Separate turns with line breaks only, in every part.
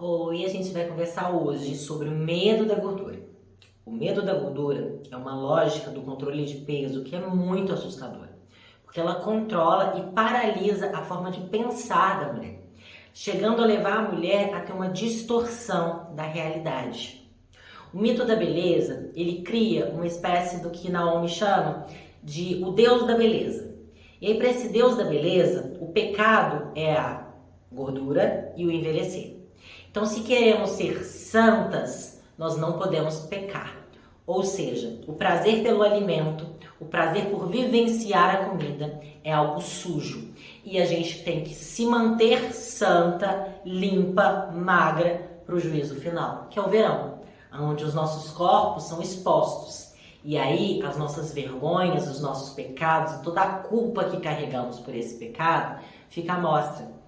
Oi, a gente vai conversar hoje sobre o medo da gordura. O medo da gordura é uma lógica do controle de peso que é muito assustadora, porque ela controla e paralisa a forma de pensar da mulher, chegando a levar a mulher a ter uma distorção da realidade. O mito da beleza, ele cria uma espécie do que Naomi chama de o deus da beleza. E aí, para esse deus da beleza, o pecado é a gordura e o envelhecer. Então, se queremos ser santas, nós não podemos pecar. Ou seja, o prazer pelo alimento, o prazer por vivenciar a comida é algo sujo. E a gente tem que se manter santa, limpa, magra para o juízo final, que é o verão, onde os nossos corpos são expostos. E aí, as nossas vergonhas, os nossos pecados, toda a culpa que carregamos por esse pecado, fica à mostra.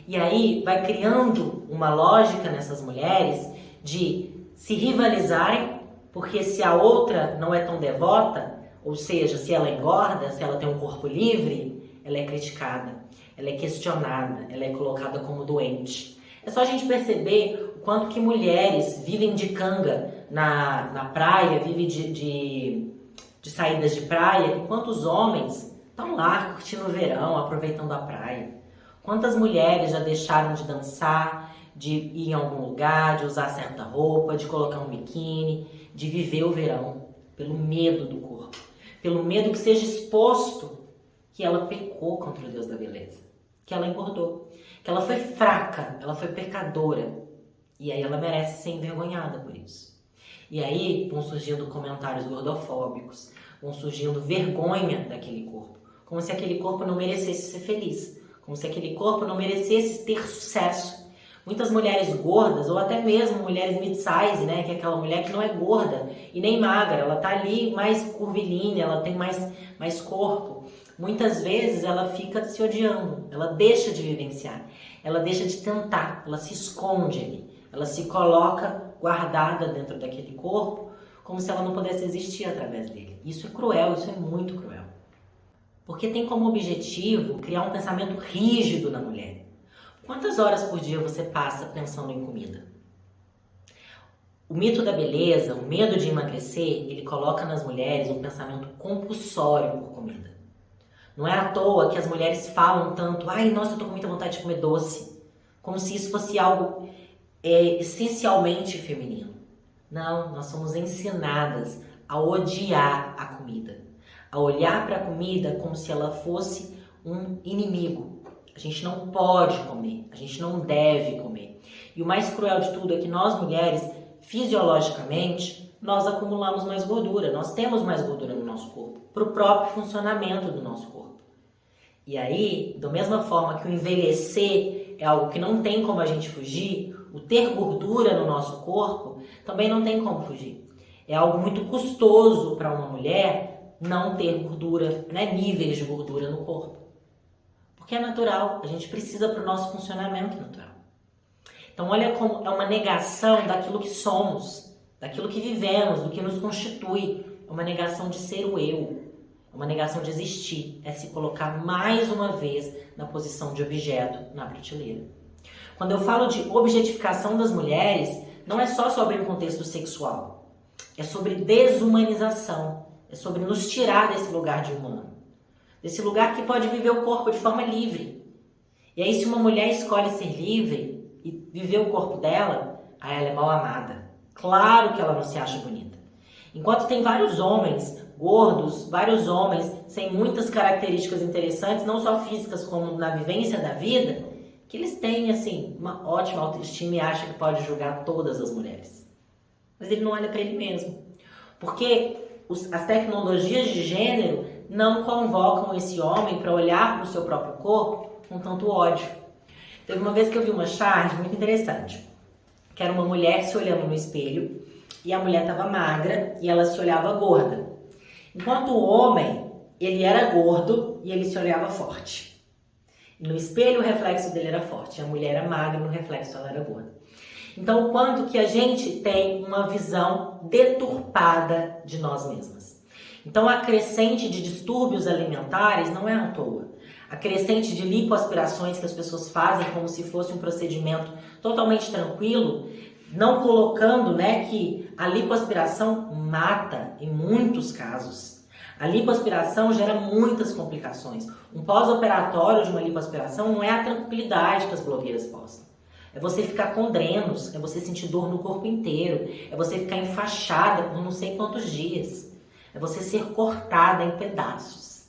E aí vai criando uma lógica nessas mulheres de se rivalizarem, porque se a outra não é tão devota, ou seja, se ela engorda, se ela tem um corpo livre, ela é criticada, ela é questionada, ela é colocada como doente. É só a gente perceber o quanto que mulheres vivem de canga na praia, vivem de saídas de praia, enquanto os homens estão lá curtindo o verão, aproveitando a praia. Quantas mulheres já deixaram de dançar, de ir em algum lugar, de usar certa roupa, de colocar um biquíni, de viver o verão, pelo medo do corpo, pelo medo que seja exposto que ela pecou contra o Deus da beleza, que ela engordou, que ela foi fraca, ela foi pecadora, e aí ela merece ser envergonhada por isso. E aí vão surgindo comentários gordofóbicos, vão surgindo vergonha daquele corpo, como se aquele corpo não merecesse ser feliz, como se aquele corpo não merecesse ter sucesso. Muitas mulheres gordas, ou até mesmo mulheres mid-size, né, que é aquela mulher que não é gorda e nem magra, ela tá ali mais curvilínea, ela tem mais corpo. Muitas vezes ela fica se odiando, ela deixa de vivenciar, ela deixa de tentar, ela se esconde ali, ela se coloca guardada dentro daquele corpo, como se ela não pudesse existir através dele. Isso é cruel, isso é muito cruel. Porque tem como objetivo criar um pensamento rígido na mulher. Quantas horas por dia você passa pensando em comida? O mito da beleza, o medo de emagrecer, ele coloca nas mulheres um pensamento compulsório por comida. Não é à toa que as mulheres falam tanto, ai, nossa, eu tô com muita vontade de comer doce, como se isso fosse algo essencialmente feminino. Não, nós somos ensinadas a odiar a comida. A olhar para a comida como se ela fosse um inimigo. A gente não pode comer, a gente não deve comer. E o mais cruel de tudo é que nós mulheres, fisiologicamente, nós acumulamos mais gordura, nós temos mais gordura no nosso corpo, para o próprio funcionamento do nosso corpo. E aí, da mesma forma que o envelhecer é algo que não tem como a gente fugir, o ter gordura no nosso corpo também não tem como fugir. É algo muito custoso para uma mulher não ter gordura, né, níveis de gordura no corpo. Porque é natural, a gente precisa para o nosso funcionamento natural. Então olha como é uma negação daquilo que somos, daquilo que vivemos, do que nos constitui. É uma negação de ser o eu, é uma negação de existir, é se colocar mais uma vez na posição de objeto na prateleira. Quando eu falo de objetificação das mulheres, não é só sobre um contexto sexual, é sobre desumanização. É sobre nos tirar desse lugar de humano. Desse lugar que pode viver o corpo de forma livre. E aí, se uma mulher escolhe ser livre e viver o corpo dela, aí ela é mal amada. Claro que ela não se acha bonita. Enquanto tem vários homens gordos, vários homens sem muitas características interessantes, não só físicas como na vivência da vida, que eles têm, assim, uma ótima autoestima e acham que pode julgar todas as mulheres. Mas ele não olha para ele mesmo. Porque as tecnologias de gênero não convocam esse homem para olhar para o seu próprio corpo com tanto ódio. Teve uma vez que eu vi uma charge muito interessante, que era uma mulher se olhando no espelho e a mulher estava magra e ela se olhava gorda. Enquanto o homem, ele era gordo e ele se olhava forte. No espelho o reflexo dele era forte, a mulher era magra, no reflexo ela era gorda. Então, o quanto que a gente tem uma visão deturpada de nós mesmas. Então, a crescente de distúrbios alimentares não é à toa. A crescente de lipoaspirações que as pessoas fazem como se fosse um procedimento totalmente tranquilo, não colocando, né, que a lipoaspiração mata em muitos casos. A lipoaspiração gera muitas complicações. Um pós-operatório de uma lipoaspiração não é a tranquilidade que as blogueiras postam. É você ficar com drenos, é você sentir dor no corpo inteiro, é você ficar enfaixada por não sei quantos dias, é você ser cortada em pedaços.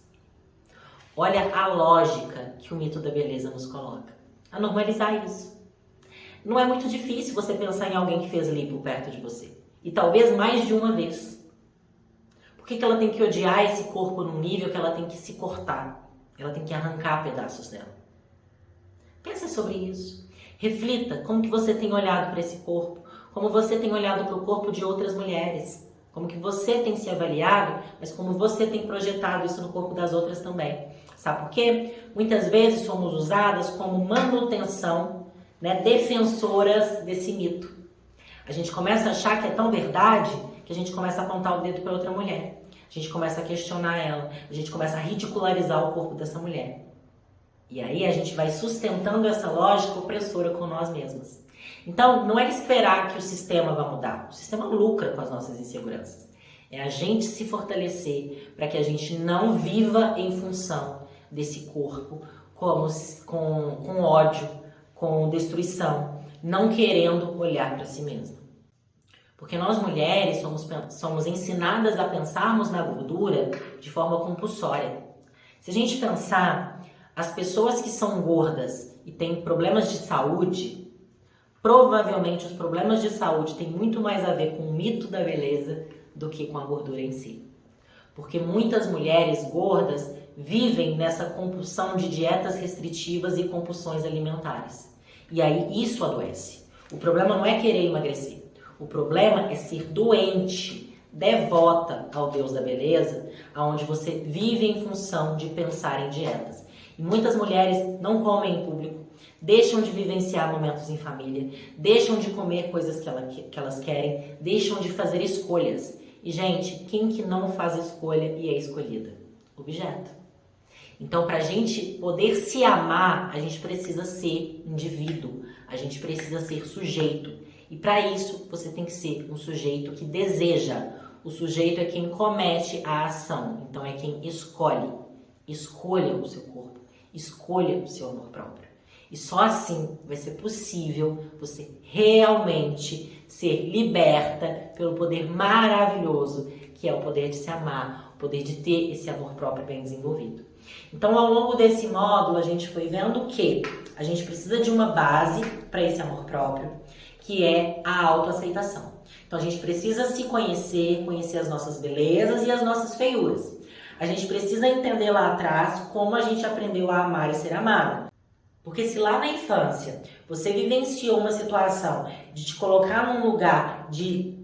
Olha a lógica que o mito da beleza nos coloca. A normalizar isso. Não é muito difícil você pensar em alguém que fez lipo perto de você. E talvez mais de uma vez. Por que ela tem que odiar esse corpo num nível que ela tem que se cortar? Ela tem que arrancar pedaços dela. Pensa sobre isso. Reflita como que você tem olhado para esse corpo. Como você tem olhado para o corpo de outras mulheres. Como que você tem se avaliado, mas como você tem projetado isso no corpo das outras também. Sabe por quê? Muitas vezes somos usadas como manutenção, né, defensoras desse mito. A gente começa a achar que é tão verdade que a gente começa a apontar o dedo para outra mulher. A gente começa a questionar ela. A gente começa a ridicularizar o corpo dessa mulher. E aí a gente vai sustentando essa lógica opressora com nós mesmas. Então, não é esperar que o sistema vá mudar. O sistema lucra com as nossas inseguranças. É a gente se fortalecer para que a gente não viva em função desse corpo com ódio, com destruição, não querendo olhar para si mesma. Porque nós mulheres somos ensinadas a pensarmos na gordura de forma compulsória. Se a gente pensar, as pessoas que são gordas e têm problemas de saúde, provavelmente os problemas de saúde têm muito mais a ver com o mito da beleza do que com a gordura em si. Porque muitas mulheres gordas vivem nessa compulsão de dietas restritivas e compulsões alimentares. E aí isso adoece. O problema não é querer emagrecer. O problema é ser doente, devota ao Deus da beleza, onde você vive em função de pensar em dietas. E muitas mulheres não comem em público, deixam de vivenciar momentos em família, deixam de comer coisas que elas querem, deixam de fazer escolhas. E, gente, quem que não faz escolha e é escolhida? Objeto. Então, para a gente poder se amar, a gente precisa ser indivíduo, a gente precisa ser sujeito. E para isso, você tem que ser um sujeito que deseja. O sujeito é quem comete a ação, então é quem escolhe. Escolha o seu corpo, escolha o seu amor próprio. E só assim vai ser possível você realmente ser liberta pelo poder maravilhoso que é o poder de se amar, o poder de ter esse amor próprio bem desenvolvido. Então, ao longo desse módulo, a gente foi vendo que a gente precisa de uma base para esse amor próprio, que é a autoaceitação. Então, a gente precisa se conhecer, conhecer as nossas belezas e as nossas feiuras. A gente precisa entender lá atrás como a gente aprendeu a amar e ser amada. Porque se lá na infância você vivenciou uma situação de te colocar num lugar de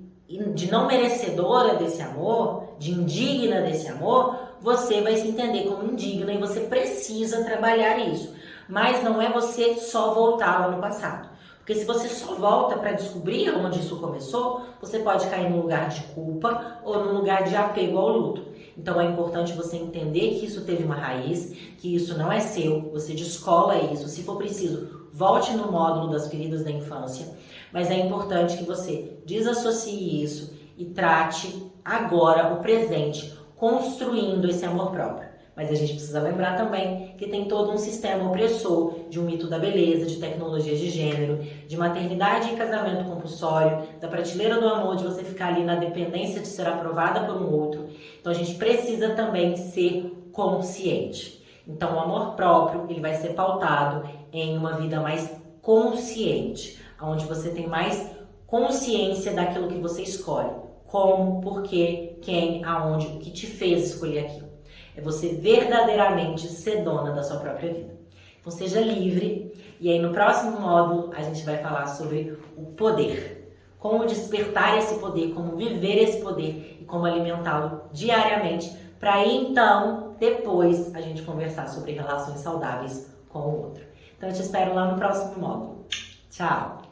não merecedora desse amor, de indigna desse amor, você vai se entender como indigna e você precisa trabalhar isso. Mas não é você só voltar lá no passado. Porque se você só volta para descobrir onde isso começou, você pode cair num lugar de culpa ou num lugar de apego ao luto. Então é importante você entender que isso teve uma raiz, que isso não é seu, você descola isso. Se for preciso, volte no módulo das feridas da infância. Mas é importante que você desassocie isso e trate agora o presente, construindo esse amor próprio. Mas a gente precisa lembrar também que tem todo um sistema opressor de um mito da beleza, de tecnologias de gênero, de maternidade e casamento compulsório, da prateleira do amor, de você ficar ali na dependência de ser aprovada por um outro. Então a gente precisa também ser consciente. Então o amor próprio ele vai ser pautado em uma vida mais consciente, onde você tem mais consciência daquilo que você escolhe. Como, por quê, quem, aonde, o que te fez escolher aquilo. É você verdadeiramente ser dona da sua própria vida. Então seja livre. E aí no próximo módulo a gente vai falar sobre o poder. Como despertar esse poder, como viver esse poder e como alimentá-lo diariamente. Para aí então, depois, a gente conversar sobre relações saudáveis com o outro. Então eu te espero lá no próximo módulo. Tchau!